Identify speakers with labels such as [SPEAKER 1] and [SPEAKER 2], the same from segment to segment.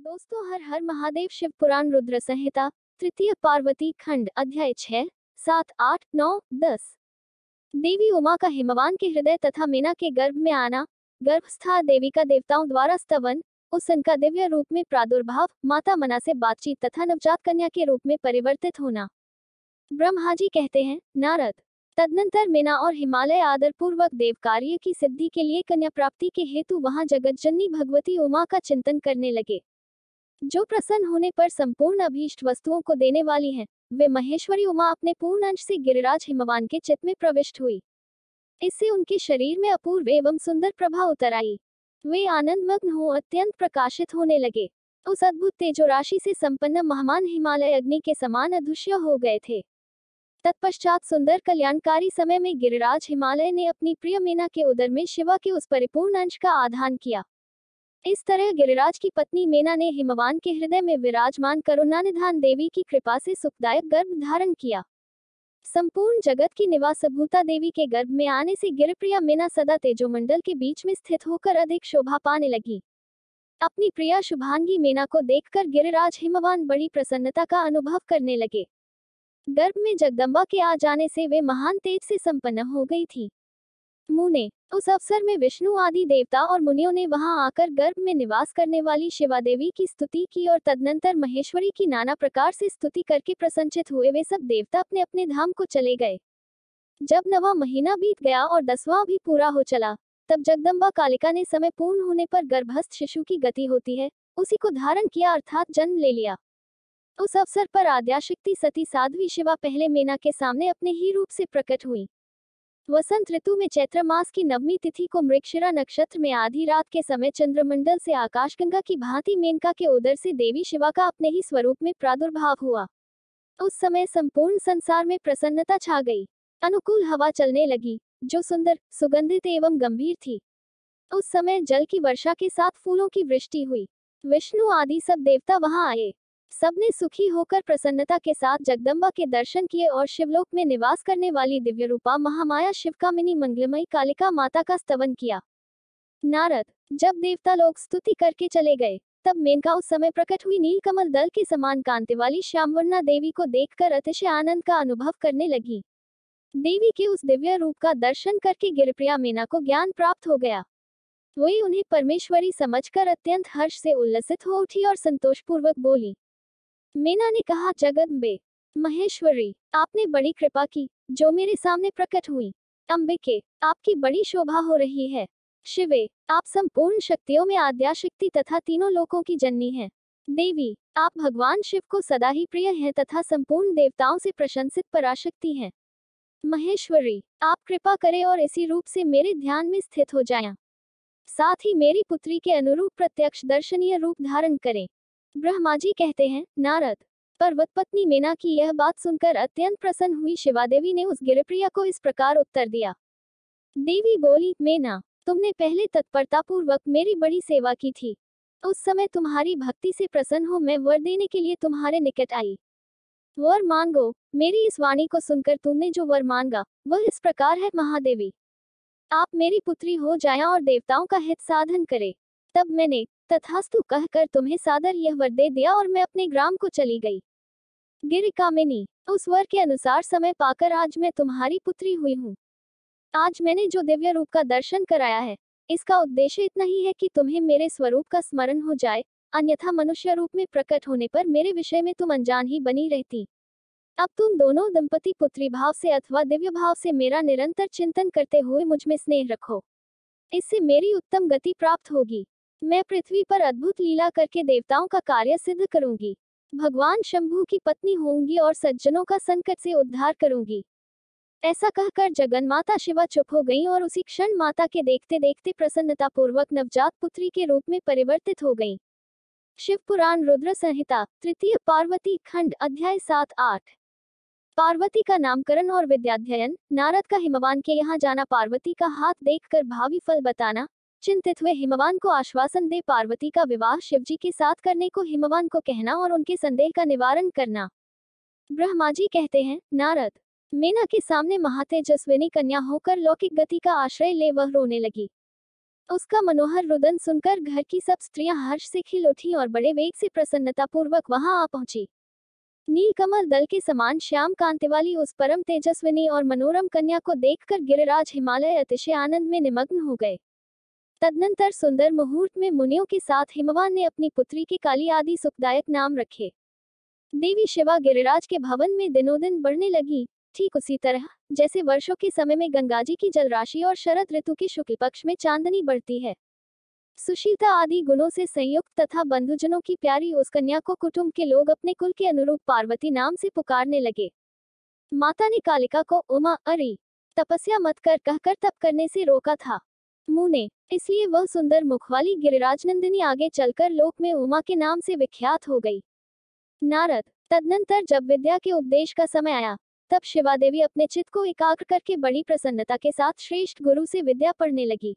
[SPEAKER 1] दोस्तों, हर हर महादेव शिव पुराण रुद्र संहिता तृतीय पार्वती खंड अध्याय 6, 7, 8, 9, 10। देवी उमा का हिमवान के हृदय तथा मीना के गर्भ में आना, गर्भस्था देवी का देवताओं द्वारा स्तवन, उस उनका दिव्य रूप में प्रादुर्भाव, माता मना से बातचीत तथा नवजात कन्या के रूप में परिवर्तित होना। ब्रह्मा जी कहते हैं, नारद, तदनंतर मीना और हिमालय आदरपूर्वक देव कार्य की सिद्धि के लिए कन्या प्राप्ति के हेतु वहां जगतजननी भगवती उमा का चिंतन करने लगे, जो प्रसन्न होने पर संपूर्ण अभीष्ट वस्तुओं को देने वाली हैं। वे महेश्वरी उमा अपने पूर्ण अंश से गिरिराज हिमवान के चित्त में प्रविष्ट हुई। इससे उनके शरीर में अपूर्व एवं सुंदर प्रभा उतर आई। वे आनंदमग्न हो अत्यंत प्रकाशित होने लगे। उस अद्भुत तेजो राशि से संपन्न महामान हिमालय अग्नि के समान अदृश्य हो गए थे। तत्पश्चात सुंदर कल्याणकारी समय में गिरिराज हिमालय ने अपनी प्रिय मीना के उदर में शिवा के उस परिपूर्ण अंश का आधान किया। इस तरह गिरिराज की पत्नी मीना ने हिमवान के हृदय में विराजमान करुणानिधान देवी की कृपा से सुखदायक गर्भ धारण किया। संपूर्ण जगत की निवासभूता देवी के गर्भ में आने से गिरिप्रिया मीना सदा तेजोमंडल के बीच में स्थित होकर अधिक शोभा पाने लगी। अपनी प्रिया शुभांगी मीना को देखकर गिरिराज हिमवान बड़ी प्रसन्नता का अनुभव करने लगे। गर्भ में जगदम्बा के आ जाने से वे महान तेज से संपन्न हो गई थी। मुने, उस अवसर में विष्णु आदि देवता और मुनियों ने वहां आकर गर्भ में निवास करने वाली शिवा देवी की स्तुति की और तदनंतर महेश्वरी की नाना प्रकार से स्तुति करके प्रसन्नचित हुए वे सब देवता अपने अपने धाम को चले गए। जब 9वां महीना बीत गया और 10वां भी पूरा हो चला, तब जगदम्बा कालिका ने समय पूर्ण होने पर गर्भस्थ शिशु की गति होती है, उसी को धारण किया अर्थात जन्म ले लिया। उस अवसर पर आद्याशक्ति सती साध्वी शिवा पहले मीना के सामने अपने ही रूप से प्रकट हुई। वसंत ऋतु में चैत्र मास की 9वीं तिथि को मृगशिरा नक्षत्र में आधी रात के समय चंद्रमंडल से आकाशगंगा की भांति मेनका के उदर से देवी शिवा का अपने ही स्वरूप में प्रादुर्भाव हुआ। उस समय संपूर्ण संसार में प्रसन्नता छा गई। अनुकूल हवा चलने लगी, जो सुंदर, सुगंधित एवं गंभीर थी। उस समय जल की वर्षा के साथ फूलों की वृष्टि हुई। विष्णु आदि सब देवता वहां आए। सबने सुखी होकर प्रसन्नता के साथ जगदम्बा के दर्शन किए और शिवलोक में निवास करने वाली दिव्य रूपा महामाया शिवकामिनी मंगलमयी कालिका माता का स्तवन किया। नारद, जब देवता लोग स्तुति करके चले गए, तब मेनका उस समय प्रकट हुई नीलकमल दल के समान कांति वाली श्यामवर्णा देवी को देखकर अतिशय आनंद का अनुभव करने लगी। देवी के उस दिव्य रूप का दर्शन करके गिरिप्रिया मीना को ज्ञान प्राप्त हो गया। वही उन्हें परमेश्वरी समझकर अत्यंत हर्ष से उल्लसित हो उठी और संतोषपूर्वक बोली। मीना ने कहा, जगदम्बे, महेश्वरी, आपने बड़ी कृपा की, जो मेरे सामने प्रकट हुई। अंबिके, आपकी बड़ी शोभा हो रही है। शिवे, आप संपूर्ण शक्तियों में आद्याशक्ति तथा तीनों लोकों की जननी हैं। देवी, आप भगवान शिव को सदा ही प्रिय हैं तथा संपूर्ण देवताओं से प्रशंसित पराशक्ति हैं। महेश्वरी, आप कृपा करें और इसी रूप से मेरे ध्यान में स्थित हो जाएं। साथ ही मेरी पुत्री के अनुरूप प्रत्यक्ष दर्शनीय रूप धारण करें। ब्रह्मा जी कहते हैं, नारद, पर्वत पत्नी मीना की यह बात सुनकर अत्यंत प्रसन्न हुई शिवा देवी ने उस गिरिप्रिया को इस प्रकार उत्तर दिया। देवी बोली, मीना, तुमने पहले तत्परतापूर्वक मेरी बड़ी सेवा की थी। उस समय तुम्हारी भक्ति से प्रसन्न हो मैं वर देने के लिए तुम्हारे निकट आई। वर मांगो। मेरी इस वाणी को सुनकर तुमने जो वर मांगा, वह इस प्रकार है, महादेवी, आप मेरी पुत्री हो जाएं और देवताओं का हित साधन करें। तब मैंने तथास्तु कहकर तुम्हें सादर यह वर दे दिया और मैं अपने ग्राम को चली गई। गिरिकामिनी, उस वर के अनुसार समय पाकर आज मैं तुम्हारी पुत्री हुई हूँ। आज मैंने जो दिव्य रूप का दर्शन कराया है, इसका उद्देश्य इतना ही है कि तुम्हें मेरे स्वरूप का स्मरण हो जाए, अन्यथा मनुष्य रूप में प्रकट होने पर मेरे विषय में तुम अनजान ही बनी रहती। अब तुम दोनों दंपति पुत्री भाव से अथवा दिव्य भाव से मेरा निरंतर चिंतन करते हुए मुझ में स्नेह रखो। इससे मेरी उत्तम गति प्राप्त होगी। मैं पृथ्वी पर अद्भुत लीला करके देवताओं का कार्य सिद्ध करूंगी। भगवान शंभु की पत्नी होंगी और सज्जनों का संकट से उद्धार करूंगी। ऐसा कहकर जगन्माता शिवा चुप हो गईं और उसी क्षण माता के देखते देखते प्रसन्नतापूर्वक नवजात पुत्री के रूप में परिवर्तित हो गईं। शिव पुराण रुद्र संहिता तृतीय पार्वती खंड अध्याय 7, 8। पार्वती का नामकरण और विद्याध्ययन। नारद का हिमवान के यहाँ जाना, पार्वती का हाथ देखकर भावी फल बताना। चिंतित हुए हिमवान को आश्वासन दे पार्वती का विवाह शिवजी के साथ करने को हिमवान को कहना और उनके संदेह का निवारण करना। ब्रह्मा जी कहते हैं, नारद, मीना के सामने महातेजस्विनी कन्या होकर लौकिक गति का आश्रय ले वह रोने लगी। उसका मनोहर रुदन सुनकर घर की सब स्त्रियां हर्ष से खिल उठी और बड़े वेग से प्रसन्नतापूर्वक वहां आ पहुंची। नीलकमल दल के समान श्याम कांति वाली उस परम तेजस्विनी और मनोरम कन्या को देखकर गिरिराज हिमालय अतिशय आनंद में निमग्न हो गए। तदनंतर सुंदर मुहूर्त में मुनियों के साथ हिमवान ने अपनी पुत्री के काली आदि सुखदायक नाम रखे। देवी शिवा गिरिराज के भवन में दिनों दिन बढ़ने लगी, ठीक उसी तरह जैसे वर्षों के समय में गंगाजी की जलराशि और शरद ऋतु के शुक्ल पक्ष में चांदनी बढ़ती है। सुशीलता आदि गुणों से संयुक्त तथा बंधुजनों की प्यारी उस कन्या को कुटुंब के लोग अपने कुल के अनुरूप पार्वती नाम से पुकारने लगे। माता ने कालिका को उमा अरे तपस्या मत कर कहकर तप करने से रोका था। मुने इसलिए वह सुंदर मुख वाली गिरिराज नंदिनी आगे चलकर लोक में उमा के नाम से विख्यात हो गई। नारद तदनंतर जब विद्या के उपदेश का समय आया, तब शिवा देवी अपने चित्त को एकाग्र करके बड़ी प्रसन्नता के साथ श्रेष्ठ गुरु से विद्या पढ़ने लगी।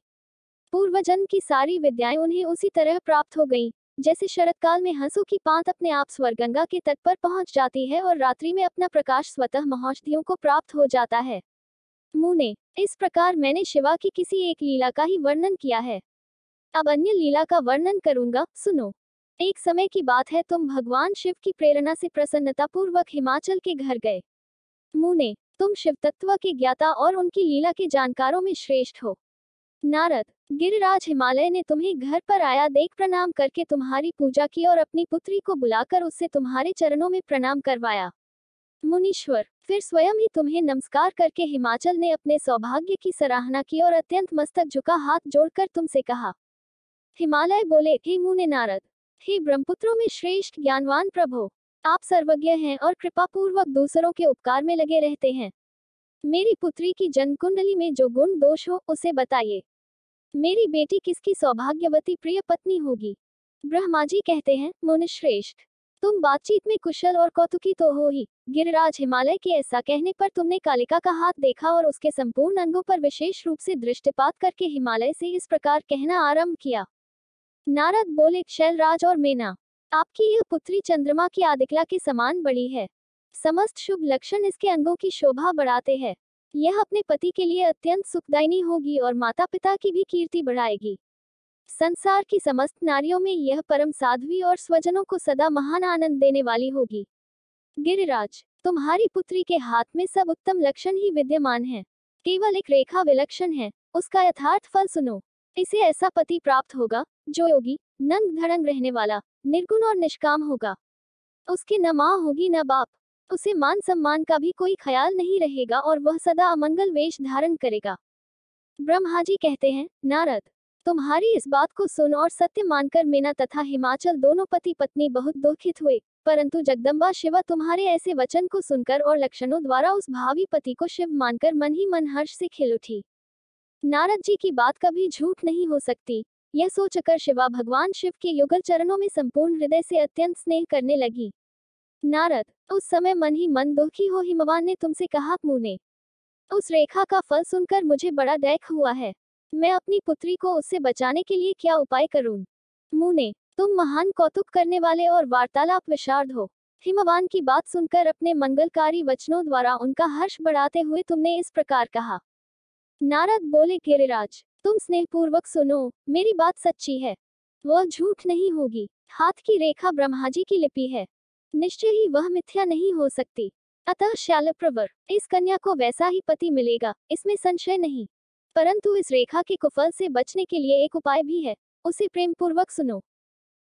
[SPEAKER 1] पूर्वजन्म की सारी विद्याएं उन्हें उसी तरह प्राप्त हो गईं, जैसे शरतकाल में हंसों की पांत अपने आप स्वर्गंगा के तट पर पहुंच जाती है और रात्रि में अपना प्रकाश स्वतः महौषधियों को प्राप्त हो जाता है। मुने इस प्रकार मैंने शिवा की किसी एक लीला का ही वर्णन किया है। अब अन्य लीला का वर्णन करूंगा, सुनो। एक समय की बात है, तुम भगवान शिव की प्रेरणा से प्रसन्नतापूर्वक हिमाचल के घर गए। मुने तुम शिव तत्व के ज्ञाता और उनकी लीला के जानकारों में श्रेष्ठ हो। नारद गिरिराज हिमालय ने तुम्हें घर पर आया देख प्रणाम करके तुम्हारी पूजा की और अपनी पुत्री को बुलाकर उससे तुम्हारे चरणों में प्रणाम करवाया। मुनीश्वर फिर स्वयं ही तुम्हें नमस्कार करके हिमाचल ने अपने सौभाग्य की सराहना की और अत्यंत मस्तक झुका हाथ जोड़कर तुमसे कहा। हिमालय बोले, हे मुने नारद, हे ब्रह्मपुत्रों में श्रेष्ठ ज्ञानवान प्रभो, आप सर्वज्ञ हैं और कृपापूर्वक दूसरों के उपकार में लगे रहते हैं। मेरी पुत्री की जन्म कुंडली में जो गुण दोष हो उसे बताइए। मेरी बेटी किसकी सौभाग्यवती प्रिय पत्नी होगी। ब्रह्मा जी कहते हैं, मुनि श्रेष्ठ, तुम बातचीत में कुशल और कौतुकी तो हो ही। गिरिराज हिमालय के ऐसा कहने पर तुमने कालिका का हाथ देखा और उसके संपूर्ण अंगों पर विशेष रूप से दृष्टिपात करके हिमालय से इस प्रकार कहना आरंभ किया। नारद बोले, शैलराज और मेना, आपकी यह पुत्री चंद्रमा की आदिकला के समान बड़ी है। समस्त शुभ लक्षण इसके अंगों की शोभा बढ़ाते हैं। यह अपने पति के लिए अत्यंत सुखदायिनी होगी और माता पिता की भी कीर्ति बढ़ाएगी। संसार की समस्त नारियों में यह परम साध्वी और स्वजनों को सदा महान आनंद देने वाली होगी। गिरिराज तुम्हारी पुत्री के हाथ में सब उत्तम लक्षण ही विद्यमान हैं। केवल एक रेखा विलक्षण है, उसका यथार्थ फल सुनो। इसे ऐसा पति प्राप्त होगा जो योगी, नंग धड़ंग रहने वाला, निर्गुण और निष्काम होगा। उसकी न माँ होगी न बाप, उसे मान सम्मान का भी कोई ख्याल नहीं रहेगा और वह सदा अमंगल वेश धारण करेगा। ब्रह्मा जी कहते हैं, नारद तुम्हारी इस बात को सुन और सत्य मानकर मेना तथा हिमाचल दोनों पति पत्नी बहुत दुखित हुए, परंतु जगदम्बा शिवा तुम्हारे ऐसे वचन को सुनकर और लक्षणों द्वारा उस भावी पति को शिव मानकर मन ही मन हर्ष से खिल उठी। नारद जी की बात कभी झूठ नहीं हो सकती, यह सोचकर शिवा भगवान शिव के युगल चरणों में संपूर्ण हृदय से अत्यंत स्नेह करने लगी। नारद उस समय मन ही मन दुखी हो हिमवान ने तुमसे कहा, मुने उस रेखा का फल सुनकर मुझे बड़ा डैक हुआ है। मैं अपनी पुत्री को उससे बचाने के लिए क्या उपाय करूं? मुने तुम महान कौतुक करने वाले और वार्तालाप विशारद हो। हिमवान की बात सुनकर अपने मंगलकारी वचनों द्वारा उनका हर्ष बढ़ाते हुए तुमने इस प्रकार कहा। नारद बोले, गिरिराज तुम स्नेहपूर्वक सुनो, मेरी बात सच्ची है, वह झूठ नहीं होगी। हाथ की रेखा ब्रह्मा जी की लिपि है, निश्चय ही वह मिथ्या नहीं हो सकती। अतः श्यालप्रवर इस कन्या को वैसा ही पति मिलेगा, इसमें संशय नहीं। परंतु इस रेखा के कुफल से बचने के लिए एक उपाय भी है, उसे प्रेम पूर्वक सुनो।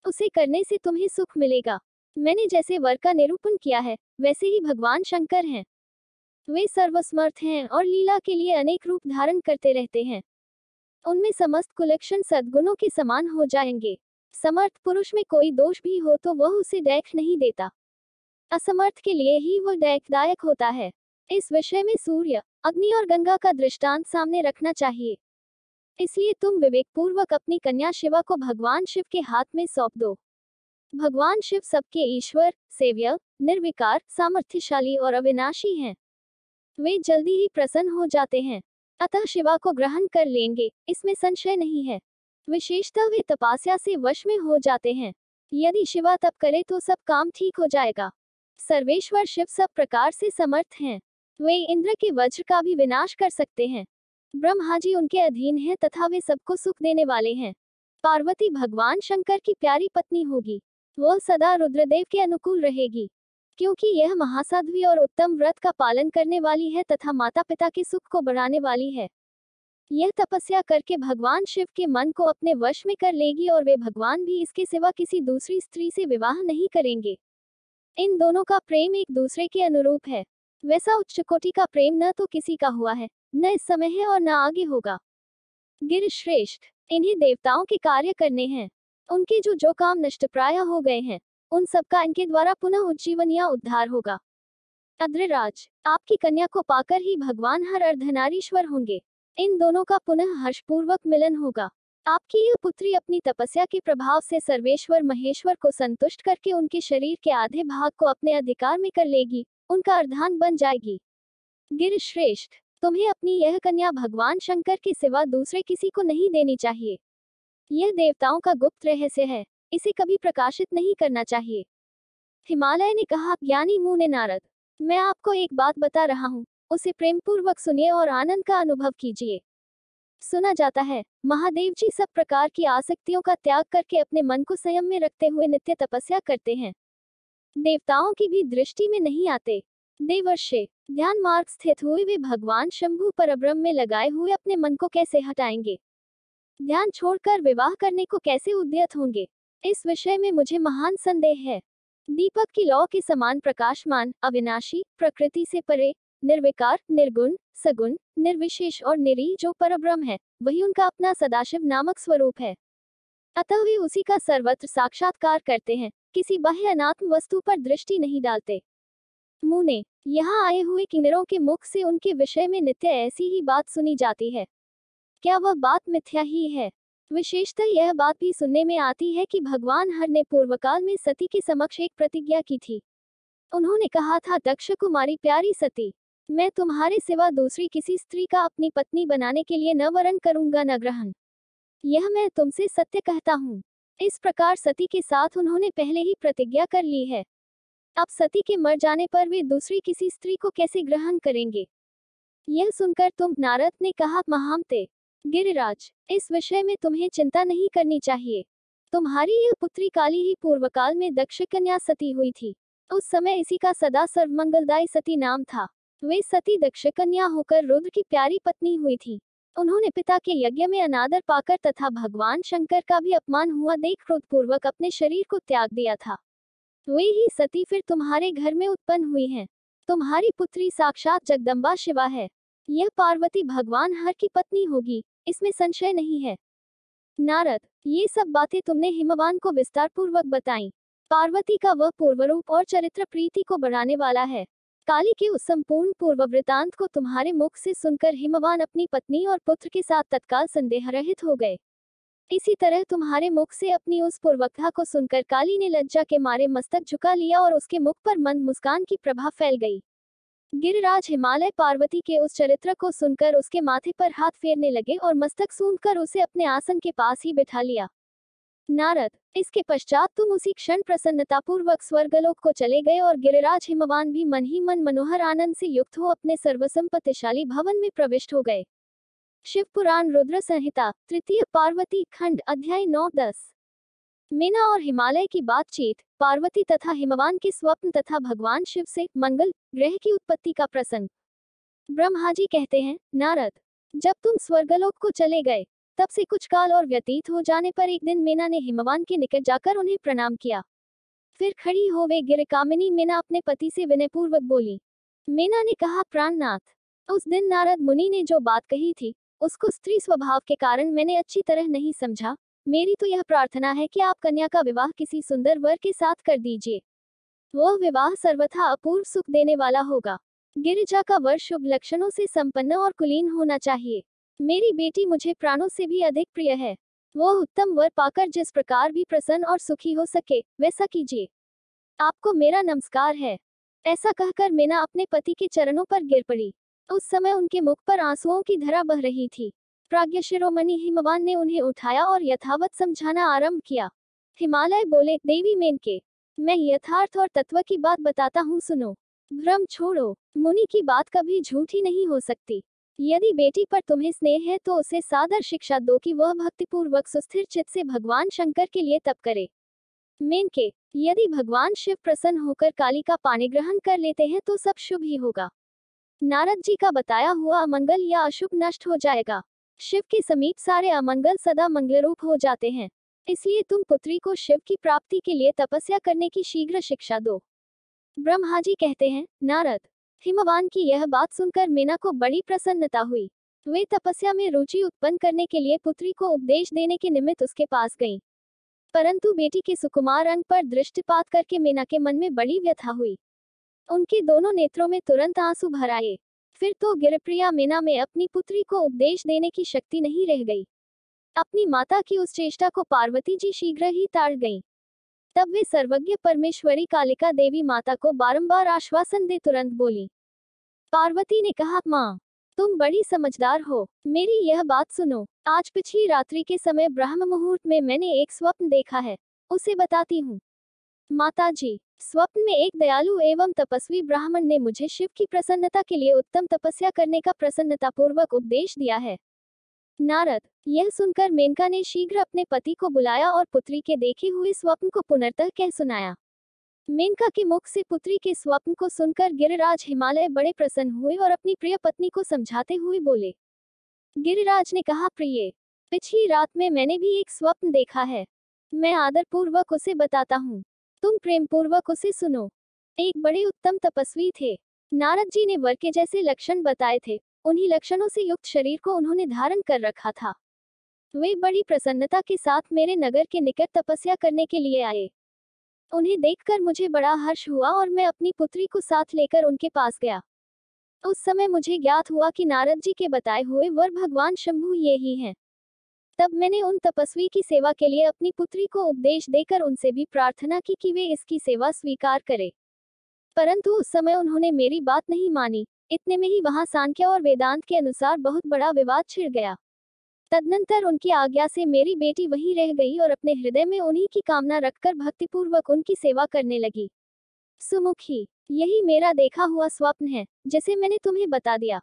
[SPEAKER 1] उसे करने से तुम्हें सुख मिलेगा। मैंने जैसे वर का निरूपण किया है, वैसे ही भगवान शंकर हैं। वे सर्वसमर्थ हैं और लीला के लिए अनेक रूप धारण करते रहते हैं। उनमें समस्त कुलक्षण सद्गुणों के समान हो जाएंगे। समर्थ पुरुष में कोई दोष भी हो तो वह उसे दैख नहीं देता, असमर्थ के लिए ही वह दैखदायक होता है। इस विषय में सूर्य, अग्नि और गंगा का दृष्टांत सामने रखना चाहिए। इसलिए तुम विवेकपूर्वक अपनी कन्या शिवा को भगवान शिव के हाथ में सौंप दो। भगवान शिव सबके ईश्वर, सेव्य, निर्विकार, सामर्थ्यशाली और अविनाशी हैं। वे जल्दी ही प्रसन्न हो जाते हैं, अतः शिवा को ग्रहण कर लेंगे, इसमें संशय नहीं है। विशेषतः वे तपस्या से वश में हो जाते हैं। यदि शिवा तप करे तो सब काम ठीक हो जाएगा। सर्वेश्वर शिव सब प्रकार से समर्थ हैं। वे इंद्र के वज्र का भी विनाश कर सकते हैं। ब्रह्मा जी उनके अधीन हैं तथा वे सबको सुख देने वाले हैं। पार्वती भगवान शंकर की प्यारी पत्नी होगी। वह सदा रुद्रदेव के अनुकूल रहेगी, क्योंकि यह महासाध्वी और उत्तम व्रत का पालन करने वाली है तथा माता पिता के सुख को बढ़ाने वाली है। यह तपस्या करके भगवान शिव के मन को अपने वश में कर लेगी और वे भगवान भी इसके सिवा किसी दूसरी स्त्री से विवाह नहीं करेंगे। इन दोनों का प्रेम एक दूसरे के अनुरूप है। वैसा उच्च कोटि का प्रेम न तो किसी का हुआ है, न इस समय है और न आगे होगा। गिरिश्रेष्ठ, इन्हें देवताओं के कार्य करने हैं। उनके जो काम नष्ट प्राय हो गए हैं, उन सबका इनके द्वारा पुनः उज्जीवन या उद्धार होगा। अद्रराज, आपकी कन्या को पाकर ही भगवान हर अर्धनारीश्वर होंगे। इन दोनों का पुनः हर्षपूर्वक मिलन होगा। आपकी यह पुत्री अपनी तपस्या के प्रभाव से सर्वेश्वर महेश्वर को संतुष्ट करके उनके शरीर के आधे भाग को अपने अधिकार में कर लेगी, उनका अर्धांग बन जाएगी। गिरिश्रेष्ठ, तुम्हें अपनी यह कन्या भगवान शंकर के सिवा दूसरे किसी को नहीं देनी चाहिए। यह देवताओं का गुप्त रहस्य है, इसे कभी प्रकाशित नहीं करना चाहिए। हिमालय ने कहा, ज्ञानी मुने नारद, मैं आपको एक बात बता रहा हूँ, उसे प्रेम पूर्वक सुनिए और आनंद का अनुभव कीजिए। सुना जाता है, महादेव जी सब प्रकार की आसक्तियों का त्याग करके अपने मन को संयम में रखते हुए नित्य तपस्या करते हैं। देवताओं की भी दृष्टि में नहीं आते। देवर्षि, ध्यान मार्ग स्थित हुए वे भगवान शंभु परब्रह्म में लगाए हुए अपने मन को कैसे हटाएंगे? ध्यान छोड़कर विवाह करने को कैसे उद्यत होंगे? इस विषय में मुझे महान संदेह है। दीपक की लौ के समान प्रकाशमान, अविनाशी, प्रकृति से परे, निर्विकार, निर्गुण, सगुण, निर्विशेष और निरी जो परब्रह्म है, वही उनका अपना सदाशिव नामक स्वरूप है। अतः वे उसी का सर्वत्र साक्षात्कार करते हैं, किसी बाह्य अनात्म वस्तु पर दृष्टि नहीं डालते। मुने, यहाँ आए हुए किन्नरों के मुख से उनके विषय में नित्य ऐसी ही बात सुनी जाती है। क्या वह बात मिथ्या ही है? विशेषतः यह बात भी सुनने में आती है कि भगवान हर ने पूर्वकाल में सती के समक्ष एक प्रतिज्ञा की थी। उन्होंने कहा था, दक्ष कुमारी प्यारी सती, मैं तुम्हारे सिवा दूसरी किसी स्त्री का अपनी पत्नी बनाने के लिए न वरण करूंगा न ग्रहण। यह मैं तुमसे सत्य कहता हूँ। इस प्रकार सती के साथ उन्होंने पहले ही प्रतिज्ञा कर ली है। अब सती के मर जाने पर वे दूसरी किसी स्त्री को कैसे ग्रहण करेंगे? यह सुनकर तुम, नारद ने कहा, महामते गिरिराज, इस विषय में तुम्हें चिंता नहीं करनी चाहिए। तुम्हारी यह पुत्री काली ही पूर्वकाल में दक्ष कन्या सती हुई थी। उस समय इसी का सदा सर्वमंगलदायी सती नाम था। वे सती दक्ष कन्या होकर रुद्र की प्यारी पत्नी हुई थी। उन्होंने पिता के यज्ञ में अनादर पाकर तथा भगवान शंकर का भी अपमान हुआ देख क्रोधपूर्वक अपने शरीर को त्याग दिया था। वे ही सती फिर तुम्हारे घर में उत्पन्न हुई हैं। तुम्हारी पुत्री साक्षात जगदम्बा शिवा है। यह पार्वती भगवान हर की पत्नी होगी, इसमें संशय नहीं है। नारद, ये सब बातें तुमने हिमवान को विस्तार पूर्वक बताई। पार्वती का वह पूर्वरूप और चरित्र प्रीति को बढ़ाने वाला है। काली के उस संपूर्ण पूर्व वृतांत को तुम्हारे मुख से सुनकर हिमवान अपनी पत्नी और पुत्र के साथ तत्काल संदेह रहित हो गए। इसी तरह तुम्हारे मुख से अपनी उस पूर्वकथा को सुनकर काली ने लज्जा के मारे मस्तक झुका लिया और उसके मुख पर मंद मुस्कान की प्रभा फैल गई। गिरिराज हिमालय पार्वती के उस चरित्र को सुनकर उसके माथे पर हाथ फेरने लगे और मस्तक सूंघकर उसे अपने आसन के पास ही बिठा लिया। नारद, इसके पश्चात तुम उसी क्षण प्रसन्नतापूर्वक स्वर्गलोक को चले गए और गिरिराज हिमवान भी मन ही मन मनोहर आनंद से युक्त हो अपने सर्वसंपत्तिशाली भवन में प्रविष्ट हो गए। शिव पुराण रुद्र संहिता, तृतीय पार्वती खंड, अध्याय 9-10। मीना और हिमालय की बातचीत, पार्वती तथा हिमवान के स्वप्न तथा भगवान शिव से मंगल ग्रह की उत्पत्ति का प्रसंग। ब्रह्मा जी कहते हैं, नारद, जब तुम स्वर्गलोक को चले गए, तब से कुछ काल और व्यतीत हो जाने पर एक दिन मीना ने हिमवान के निकट जाकर उन्हें प्रणाम किया। फिर खड़ी हो वे गिरकामिनी मीना अपने पति से विनयपूर्वक बोली। मीना ने कहा, प्राणनाथ, उस दिन नारद मुनि ने जो बात कही थी, उसको स्त्री स्वभाव के कारण मैंने अच्छी तरह नहीं समझा। मेरी तो यह प्रार्थना है कि आप कन्या का विवाह किसी सुंदर वर के साथ कर दीजिए। वह विवाह सर्वथा अपूर्व सुख देने वाला होगा। गिरिजा का वर शुभ लक्षणों से संपन्न और कुलीन होना चाहिए। मेरी बेटी मुझे प्राणों से भी अधिक प्रिय है। वह उत्तम वर पाकर जिस प्रकार भी प्रसन्न और सुखी हो सके, वैसा कीजिए। आपको मेरा नमस्कार है। ऐसा कहकर मीना अपने पति के चरणों पर गिर पड़ी। उस समय उनके मुख पर आंसुओं की धारा बह रही थी। प्राज्ञ शिरोमणि हिमवान ने उन्हें उठाया और यथावत समझाना आरंभ किया। हिमालय बोले, देवी मेनके, मैं यथार्थ और तत्व की बात बताता हूँ, सुनो। भ्रम छोड़ो। मुनि की बात कभी झूठी नहीं हो सकती। यदि बेटी पर तुम्हें स्नेह है तो उसे सादर शिक्षा दो कि वह भक्तिपूर्वक सुस्थिर चित्त से भगवान शंकर के लिए तप करे। मेनके, यदि भगवान शिव प्रसन्न होकर काली का पानी ग्रहण कर लेते हैं तो सब शुभ ही होगा। नारद जी का बताया हुआ अमंगल या अशुभ नष्ट हो जाएगा। शिव के समीप सारे अमंगल सदा मंगलरूप हो जाते हैं। इसलिए तुम पुत्री को शिव की प्राप्ति के लिए तपस्या करने की शीघ्र शिक्षा दो। ब्रह्मा जी कहते हैं, नारद, हिमवान की यह बात सुनकर मीना को बड़ी प्रसन्नता हुई। वे तपस्या में रुचि उत्पन्न करने के लिए पुत्री को उपदेश देने के निमित्त उसके पास गईं। परंतु बेटी के सुकुमार अंग पर दृष्टिपात करके मीना के मन में बड़ी व्यथा हुई। उनके दोनों नेत्रों में तुरंत आंसू भर आए। फिर तो गिरप्रिया मीना में अपनी पुत्री को उपदेश देने की शक्ति नहीं रह गई। अपनी माता की उस चेष्टा को पार्वती जी शीघ्र ही ताड़ गईं। तब वे सर्वज्ञ परमेश्वरी कालिका देवी माता को बारंबार आश्वासन दे तुरंत बोली। पार्वती ने कहा, माँ, तुम बड़ी समझदार हो, मेरी यह बात सुनो। आज पिछली रात्रि के समय ब्रह्म मुहूर्त में मैंने एक स्वप्न देखा है, उसे बताती हूँ। माता जी, स्वप्न में एक दयालु एवं तपस्वी ब्राह्मण ने मुझे शिव की प्रसन्नता के लिए उत्तम तपस्या करने का प्रसन्नतापूर्वक उपदेश दिया है। नारद, यह सुनकर मेनका ने शीघ्र अपने पति को बुलाया और पुत्री के देखे हुए स्वप्न को पुनर्तः कह सुनाया। मेनका के मुख से पुत्री के स्वप्न को सुनकर गिरिराज हिमालय बड़े प्रसन्न हुए और अपनी प्रिय पत्नी को समझाते हुए बोले। गिरिराज ने कहा, प्रिय, पिछली रात में मैंने भी एक स्वप्न देखा है। मैं आदरपूर्वक उसे बताता हूँ, तुम प्रेम पूर्वक उसे सुनो। एक बड़े उत्तम तपस्वी थे। नारद जी ने वर के जैसे लक्षण बताए थे, उन्हीं लक्षणों से युक्त शरीर को उन्होंने धारण कर रखा था। वे बड़ी प्रसन्नता के साथ मेरे नगर के निकट तपस्या करने के लिए आए। उन्हें देखकर मुझे बड़ा हर्ष हुआ और मैं अपनी पुत्री को साथ लेकर उनके पास गया। उस समय मुझे ज्ञात हुआ कि नारद जी के बताए हुए वर भगवान शंभु ये ही हैं। तब मैंने उन तपस्वी की सेवा के लिए अपनी पुत्री को उपदेश देकर उनसे भी प्रार्थना की कि वे इसकी सेवा स्वीकार करें। परंतु उस समय उन्होंने मेरी बात नहीं मानी। इतने में ही वहां सांख्य और वेदांत के अनुसार बहुत बड़ा विवाद छिड़ गया। तदनंतर उनकी आज्ञा से मेरी बेटी वहीं रह गई और अपने हृदय में उन्हीं की कामना रखकर भक्तिपूर्वक उनकी सेवा करने लगी। सुमुखी, यही मेरा देखा हुआ स्वप्न है, जिसे मैंने तुम्हें बता दिया।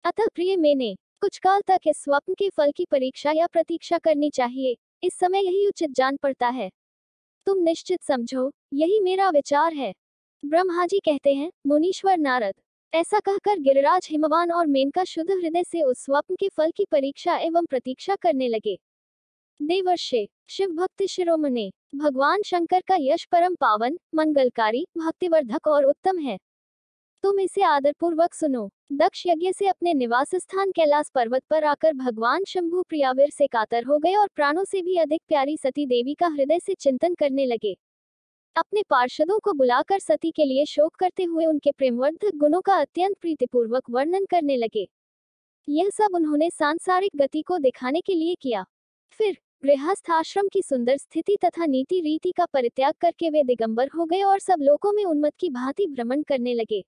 [SPEAKER 1] अतः प्रिय, मैंने कुछ काल तक इस स्वप्न के फल की परीक्षा या प्रतीक्षा करनी चाहिए। इस समय यही उचित जान पड़ता है। तुम निश्चित समझो, यही मेरा विचार है। ब्रह्मा जी कहते हैं, मुनीश्वर नारद, ऐसा कहकर गिरिराज हिमवान और मेनका शुद्ध हृदय से उस स्वप्न के फल की परीक्षा एवं प्रतीक्षा करने लगे। देवर्षि, शिव भक्ति शिरोमणि, भगवान शंकर का यश परम पावन, मंगलकारी, भक्तिवर्धक और उत्तम है। तुम इसे आदरपूर्वक सुनो। दक्ष यज्ञ से अपने निवास स्थान कैलाश पर्वत पर आकर भगवान शंभु प्रियावीर से कातर हो गए और प्राणों से भी अधिक प्यारी सती देवी का हृदय से चिंतन करने लगे। अपने पार्षदों को बुलाकर सती के लिए शोक करते हुए उनके प्रेमवर्धक गुणों का अत्यंत प्रीतिपूर्वक वर्णन करने लगे। यह सब उन्होंने सांसारिक गति को दिखाने के लिए किया। फिर गृहस्थ आश्रम की सुंदर स्थिति तथा नीति रीति का परित्याग करके वे दिगंबर हो गए और सब लोकों में उन्मत्त की भांति भ्रमण करने लगे।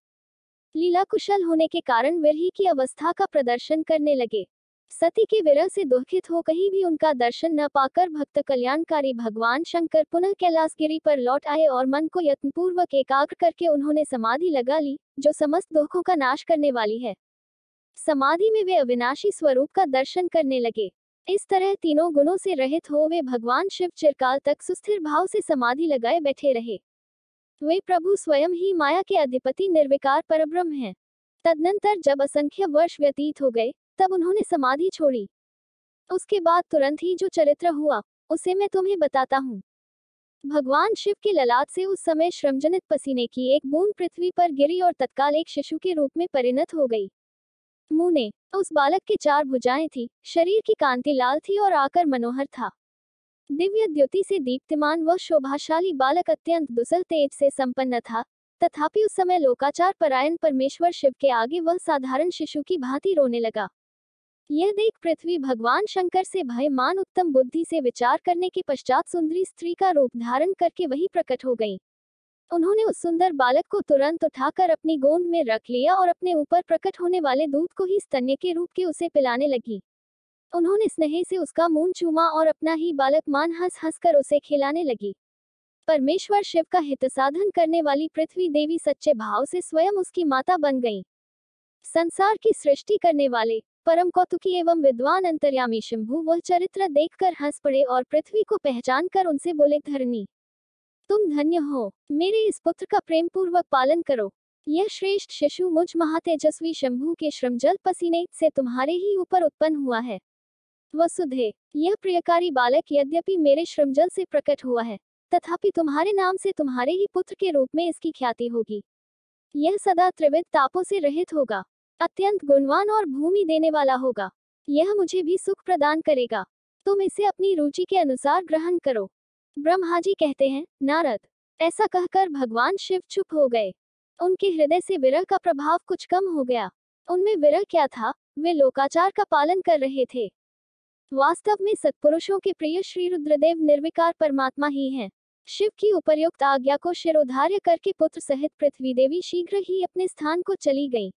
[SPEAKER 1] लीला कुशल होने के कारण विरही की अवस्था का प्रदर्शन करने लगे। सती के विरह से दुखित हो कहीं भी उनका दर्शन न पाकर भक्त कल्याणकारी भगवान शंकर पुनः कैलाशगिरी पर लौट आए और मन को यत्नपूर्वक एकाग्र करके उन्होंने समाधि लगा ली, जो समस्त दुखों का नाश करने वाली है। समाधि में वे अविनाशी स्वरूप का दर्शन करने लगे। इस तरह तीनों गुणों से रहित हो वे भगवान शिव चिरकाल तक सुस्थिर भाव से समाधि लगाए बैठे रहे। वे प्रभु स्वयं ही माया के अधिपति निर्विकार परब्रह्म हैं। तदनंतर जब असंख्य वर्ष व्यतीत हो गए, तब उन्होंने समाधि छोड़ी। उसके बाद तुरंत ही जो चरित्र हुआ, उसे मैं तुम्हें बताता हूँ। भगवान शिव के ललाट से उस समय श्रमजनित पसीने की एक बूंद पृथ्वी पर गिरी और तत्काल एक शिशु के रूप में परिणत हो गई। मुने, उस बालक की 4 भुजाएं थी, शरीर की कांति लाल थी और आकर मनोहर था। दिव्य द्युति से दीप्तिमान वह शोभाशाली बालक अत्यंत दुसल तेज से संपन्न था। तथापि उस समय लोकाचार परायण परमेश्वर शिव के आगे वह साधारण शिशु की भांति रोने लगा। यह देख पृथ्वी भगवान शंकर से भयमान उत्तम बुद्धि से विचार करने के पश्चात सुंदरी स्त्री का रूप धारण करके वही प्रकट हो गई। उन्होंने उस सुंदर बालक को तुरंत उठाकर अपनी गोद में रख लिया और अपने ऊपर प्रकट होने वाले दूध को ही स्तन्य के रूप के उसे पिलाने लगी। उन्होंने स्नेह से उसका मुंह चूमा और अपना ही बालक मान हंस हंस कर उसे खिलाने लगी। परमेश्वर शिव का हित साधन करने वाली पृथ्वी देवी सच्चे भाव से स्वयं उसकी माता बन गई। संसार की सृष्टि करने वाले परम कौतुकी एवं विद्वान अंतर्यामी शंभु वह चरित्र देखकर हंस पड़े और पृथ्वी को पहचान कर उनसे बोले, धरणी तुम धन्य हो, मेरे इस पुत्र का प्रेम पूर्वक पालन करो। यह श्रेष्ठ शिशु मुझ महातेजस्वी शंभु के श्रमजल पसीने से तुम्हारे ही ऊपर उत्पन्न हुआ है। वसुधे, यह प्रियकारी बालक यद्यपि मेरे श्रमजल से प्रकट हुआ है, तथापि तुम्हारे नाम से तुम्हारे ही पुत्र के रूप में इसकी ख्याति होगी। यह सदा त्रिविध तापों से रहित होगा, अत्यंत गुणवान और भूमि देने वाला होगा। यह मुझे भी सुख प्रदान करेगा। तुम इसे अपनी रुचि के अनुसार ग्रहण करो। ब्रह्मा जी कहते हैं, नारद, ऐसा कहकर भगवान शिव चुप हो गए। उनके हृदय से विरह का प्रभाव कुछ कम हो गया। उनमें विरह क्या था, वे लोकाचार का पालन कर रहे थे। वास्तव में सत्पुरुषों के प्रिय श्री रुद्रदेव निर्विकार परमात्मा ही हैं। शिव की उपर्युक्त आज्ञा को शिरोधार्य करके पुत्र सहित पृथ्वी देवी शीघ्र ही अपने स्थान को चली गईं।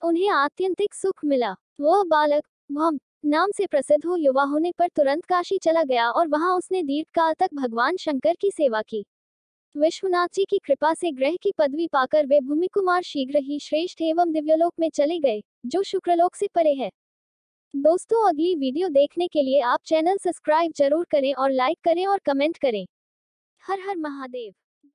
[SPEAKER 1] उन्हें आत्यंतिक सुख मिला। वह बालक भम नाम से प्रसिद्ध हो युवा होने पर तुरंत काशी चला गया और वहां उसने दीर्घकाल तक भगवान शंकर की सेवा की। विश्वनाथ जी की कृपा से ग्रह की पदवी पाकर वे भूमि कुमार शीघ्र ही श्रेष्ठ एवं दिव्यलोक में चले गए, जो शुक्रलोक से परे है। दोस्तों, अगली वीडियो देखने के लिए आप चैनल सब्सक्राइब जरूर करें और लाइक करें और कमेंट करें। हर हर महादेव।